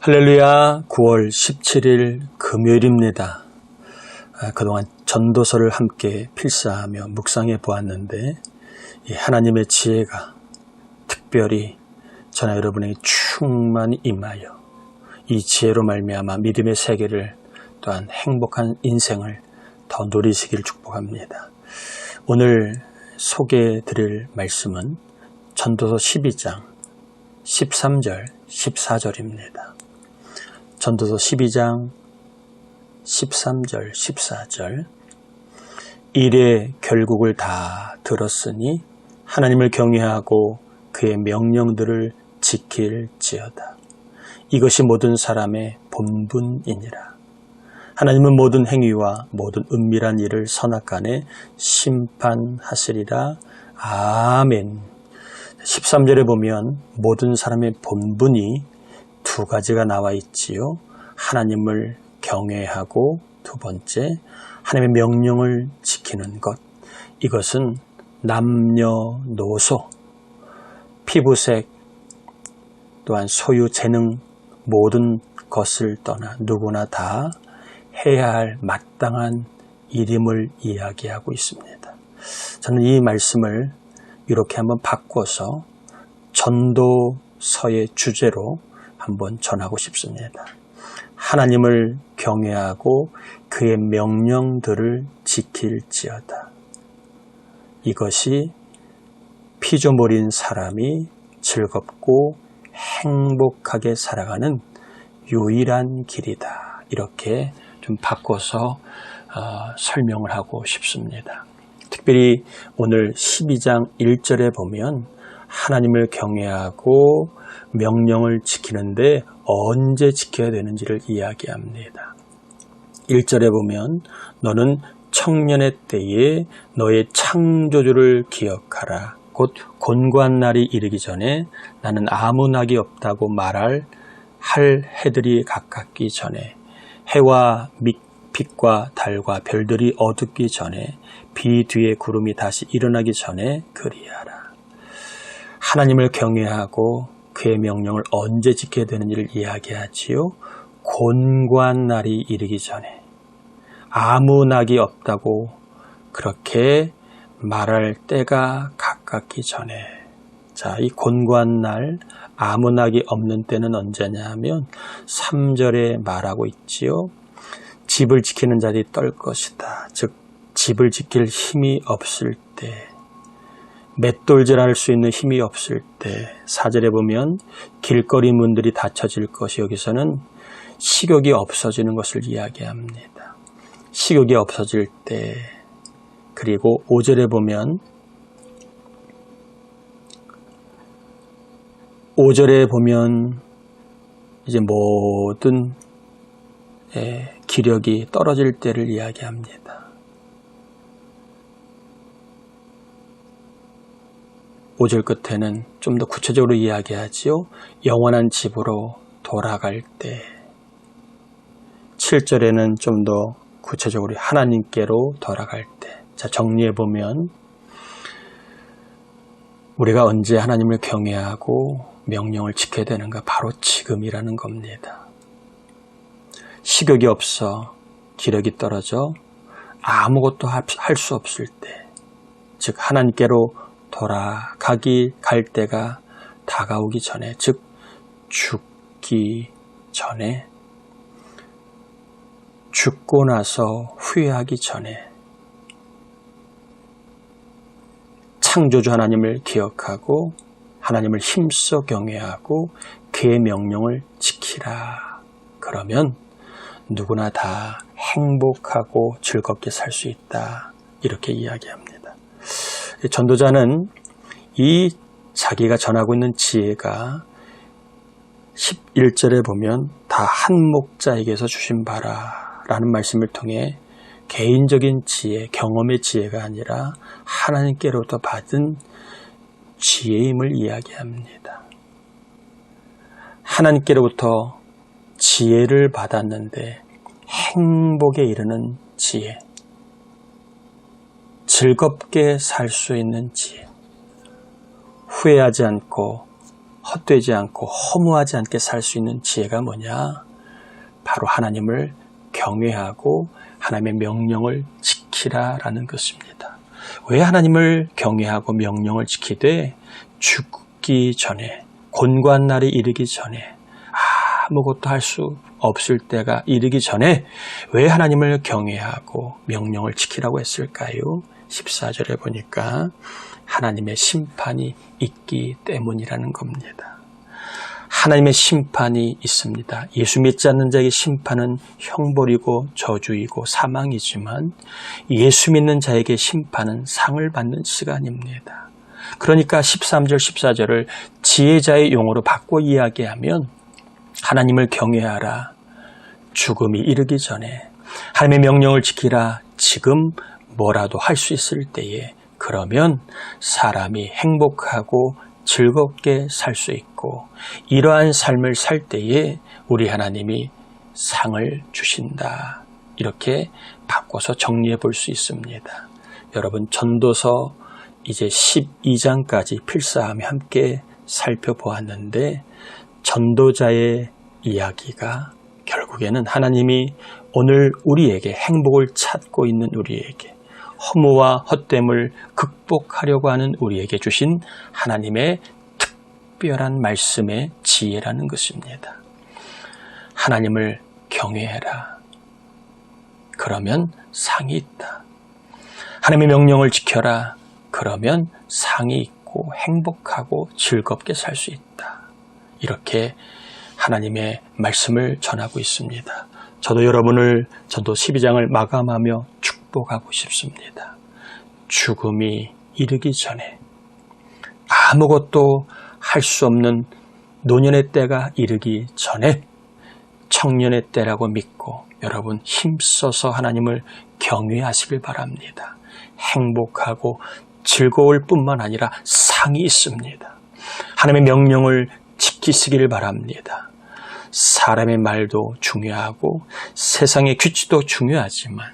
할렐루야. 9월 17일 금요일입니다. 그동안 전도서를 함께 필사하며 묵상해 보았는데 이 하나님의 지혜가 특별히 저나 여러분에게 충만히 임하여 이 지혜로 말미암아 믿음의 세계를 또한 행복한 인생을 더 누리시기를 축복합니다. 오늘 소개해 드릴 말씀은 전도서 12장 13절 14절입니다. 전도서 12장 13절 14절 일의 결국을 다 들었으니 하나님을 경외하고 그의 명령들을 지킬지어다. 이것이 모든 사람의 본분이니라. 하나님은 모든 행위와 모든 은밀한 일을 선악간에 심판하시리라. 아멘. 13절에 보면 모든 사람의 본분이 두 가지가 나와 있지요. 하나님을 경외하고 두 번째 하나님의 명령을 지키는 것. 이것은 남녀노소, 피부색, 또한 소유, 재능 모든 것을 떠나 누구나 다 해야 할 마땅한 일임을 이야기하고 있습니다. 저는 이 말씀을 이렇게 한번 바꿔서 전도서의 주제로 한번 전하고 싶습니다. 하나님을 경외하고 그의 명령들을 지킬지어다. 이것이 피조물인 사람이 즐겁고 행복하게 살아가는 유일한 길이다. 이렇게 좀 바꿔서 설명을 하고 싶습니다. 특별히 오늘 12장 1절에 보면 하나님을 경외하고 명령을 지키는데 언제 지켜야 되는지를 이야기합니다. 1절에 보면 너는 청년의 때에 너의 창조주를 기억하라. 곧 곤고한 날이 이르기 전에 나는 아무 낙이 없다고 말할 해들이 가깝기 전에 해와 빛과 달과 별들이 어둡기 전에 비 뒤에 구름이 다시 일어나기 전에 그리하라. 하나님을 경외하고 그의 명령을 언제 지켜야 되는지를 이야기하지요. 곤고한 날이 이르기 전에 아무 낙이 없다고 그렇게 말할 때가 가깝기 전에. 자, 이 곤고한 날, 아무 낙이 없는 때는 언제냐 하면 3절에 말하고 있지요. 집을 지키는 자들이 떨 것이다. 즉 집을 지킬 힘이 없을 때, 맷돌질할 수 있는 힘이 없을 때. 4절에 보면 길거리 문들이 닫혀질 것이, 여기서는 식욕이 없어지는 것을 이야기합니다. 식욕이 없어질 때. 그리고 5절에 보면 5절에 보면 이제 모든 기력이 떨어질 때를 이야기합니다. 5절 끝에는 좀 더 구체적으로 이야기하지요. 영원한 집으로 돌아갈 때. 7절에는 좀 더 구체적으로 하나님께로 돌아갈 때. 자, 정리해보면 우리가 언제 하나님을 경외하고 명령을 지켜야 되는가? 바로 지금이라는 겁니다. 식욕이 없어, 기력이 떨어져 아무것도 할 수 없을 때, 즉 하나님께로 갈 때가 다가오기 전에, 즉 죽기 전에, 죽고 나서 후회하기 전에 창조주 하나님을 기억하고 하나님을 힘써 경외하고 그의 명령을 지키라. 그러면 누구나 다 행복하고 즐겁게 살 수 있다. 이렇게 이야기합니다. 전도자는 이 자기가 전하고 있는 지혜가 11절에 보면 다 한 목자에게서 주신 바라 라는 말씀을 통해 개인적인 지혜, 경험의 지혜가 아니라 하나님께로부터 받은 지혜임을 이야기합니다. 하나님께로부터 지혜를 받았는데 행복에 이르는 지혜, 즐겁게 살 수 있는 지혜, 후회하지 않고 헛되지 않고 허무하지 않게 살 수 있는 지혜가 뭐냐? 바로 하나님을 경외하고 하나님의 명령을 지키라라는 것입니다. 왜 하나님을 경외하고 명령을 지키되 죽기 전에, 곤고한 날이 이르기 전에, 아무것도 할 수 없을 때가 이르기 전에 왜 하나님을 경외하고 명령을 지키라고 했을까요? 14절에 보니까 하나님의 심판이 있기 때문이라는 겁니다. 하나님의 심판이 있습니다. 예수 믿지 않는 자에게 심판은 형벌이고 저주이고 사망이지만 예수 믿는 자에게 심판은 상을 받는 시간입니다. 그러니까 13절, 14절을 지혜자의 용어로 바꿔 이야기하면 하나님을 경외하라. 죽음이 이르기 전에 하나님의 명령을 지키라. 지금 뭐라도 할 수 있을 때에 그러면 사람이 행복하고 즐겁게 살 수 있고 이러한 삶을 살 때에 우리 하나님이 상을 주신다. 이렇게 바꿔서 정리해 볼 수 있습니다. 여러분 전도서 이제 12장까지 필사하며 함께 살펴보았는데 전도자의 이야기가 결국에는 하나님이 오늘 우리에게 행복을 찾고 있는 우리에게 허무와 헛됨을 극복하려고 하는 우리에게 주신 하나님의 특별한 말씀의 지혜라는 것입니다. 하나님을 경외해라. 그러면 상이 있다. 하나님의 명령을 지켜라. 그러면 상이 있고 행복하고 즐겁게 살 수 있다. 이렇게 하나님의 말씀을 전하고 있습니다. 저도 여러분을 전도 12장을 마감하며 축복하고 싶습니다. 죽음이 이르기 전에 아무것도 할 수 없는 노년의 때가 이르기 전에 청년의 때라고 믿고 여러분 힘써서 하나님을 경외하시길 바랍니다. 행복하고 즐거울 뿐만 아니라 상이 있습니다. 하나님의 명령을 지키시길 바랍니다. 사람의 말도 중요하고 세상의 규칙도 중요하지만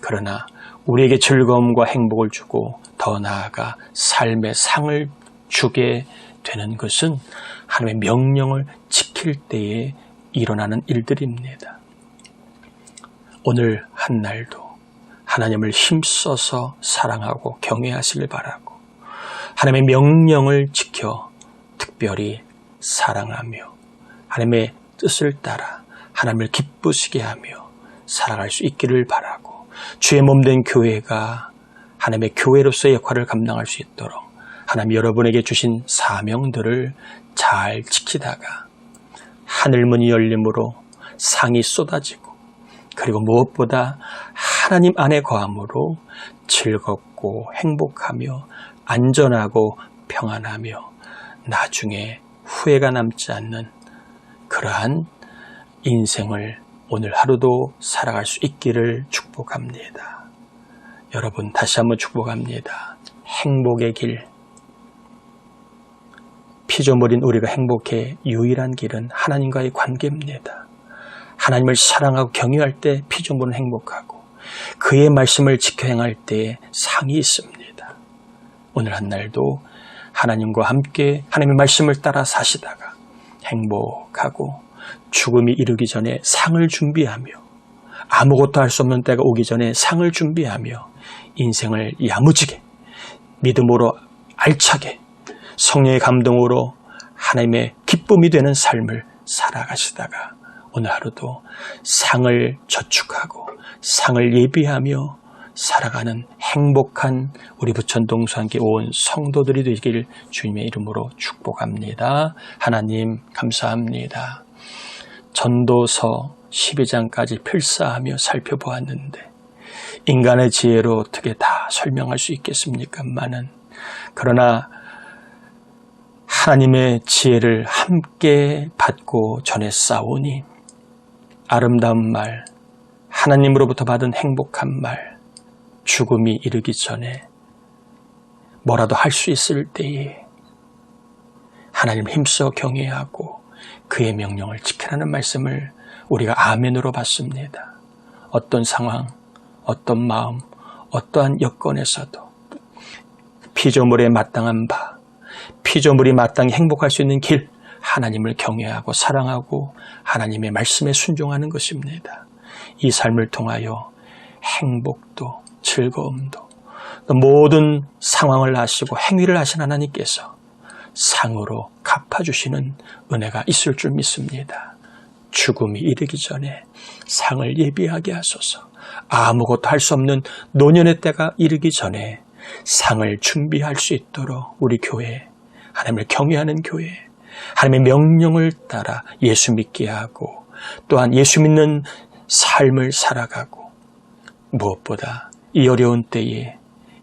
그러나 우리에게 즐거움과 행복을 주고 더 나아가 삶의 상을 주게 되는 것은 하나님의 명령을 지킬 때에 일어나는 일들입니다. 오늘 한 날도 하나님을 힘써서 사랑하고 경외하시길 바라고 하나님의 명령을 지켜 특별히 사랑하며 하나님의 뜻을 따라 하나님을 기쁘시게 하며 살아갈 수 있기를 바라고 주의 몸된 교회가 하나님의 교회로서의 역할을 감당할 수 있도록 하나님 여러분에게 주신 사명들을 잘 지키다가 하늘문이 열림으로 상이 쏟아지고 그리고 무엇보다 하나님 안에 거함으로 즐겁고 행복하며 안전하고 평안하며 나중에 후회가 남지 않는 그러한 인생을 오늘 하루도 살아갈 수 있기를 축복합니다. 여러분 다시 한번 축복합니다. 행복의 길, 피조물인 우리가 행복해 유일한 길은 하나님과의 관계입니다. 하나님을 사랑하고 경외할 때 피조물은 행복하고 그의 말씀을 지켜 행할 때에 상이 있습니다. 오늘 한 날도 하나님과 함께 하나님의 말씀을 따라 사시다가 행복하고 죽음이 이르기 전에 상을 준비하며 아무것도 할 수 없는 때가 오기 전에 상을 준비하며 인생을 야무지게 믿음으로 알차게 성령의 감동으로 하나님의 기쁨이 되는 삶을 살아가시다가 오늘 하루도 상을 저축하고 상을 예비하며 살아가는 행복한 우리 부천동산교회 온 성도들이 되길 주님의 이름으로 축복합니다. 하나님 감사합니다. 전도서 12장까지 필사하며 살펴보았는데 인간의 지혜로 어떻게 다 설명할 수 있겠습니까마는 그러나 하나님의 지혜를 함께 받고 전했사오니 아름다운 말, 하나님으로부터 받은 행복한 말, 죽음이 이르기 전에 뭐라도 할 수 있을 때에 하나님 힘써 경외하고 그의 명령을 지키라는 말씀을 우리가 아멘으로 받습니다. 어떤 상황, 어떤 마음, 어떠한 여건에서도 피조물에 마땅한 바, 피조물이 마땅히 행복할 수 있는 길, 하나님을 경외하고 사랑하고 하나님의 말씀에 순종하는 것입니다. 이 삶을 통하여 행복도 즐거움도 모든 상황을 아시고 행위를 하신 하나님께서 상으로 갚아주시는 은혜가 있을 줄 믿습니다. 죽음이 이르기 전에 상을 예비하게 하소서. 아무것도 할 수 없는 노년의 때가 이르기 전에 상을 준비할 수 있도록 우리 교회, 하나님을 경외하는 교회, 하나님의 명령을 따라 예수 믿게 하고 또한 예수 믿는 삶을 살아가고 무엇보다 이 어려운 때에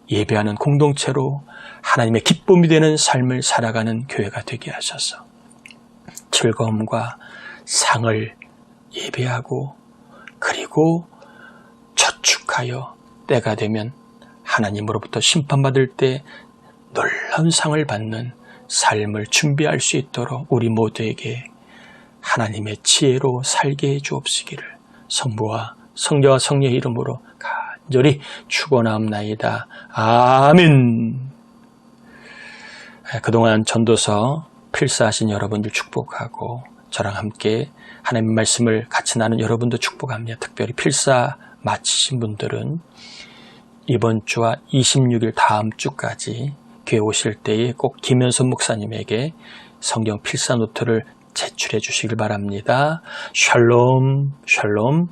예배하는 공동체로 하나님의 기쁨이 되는 삶을 살아가는 교회가 되게 하셔서 즐거움과 상을 예배하고 그리고 저축하여 때가 되면 하나님으로부터 심판받을 때 놀라운 상을 받는 삶을 준비할 수 있도록 우리 모두에게 하나님의 지혜로 살게 해 주옵시기를 성부와 성자와 성령의 이름으로 간절히 축원하옵나이다. 아멘. 그동안 전도서 필사하신 여러분들 축복하고 저랑 함께 하나님의 말씀을 같이 나눈 여러분도 축복합니다. 특별히 필사 마치신 분들은 이번 주와 26일 다음 주까지 교회 오실 때에 꼭 김현선 목사님에게 성경 필사 노트를 제출해 주시길 바랍니다. 샬롬 샬롬.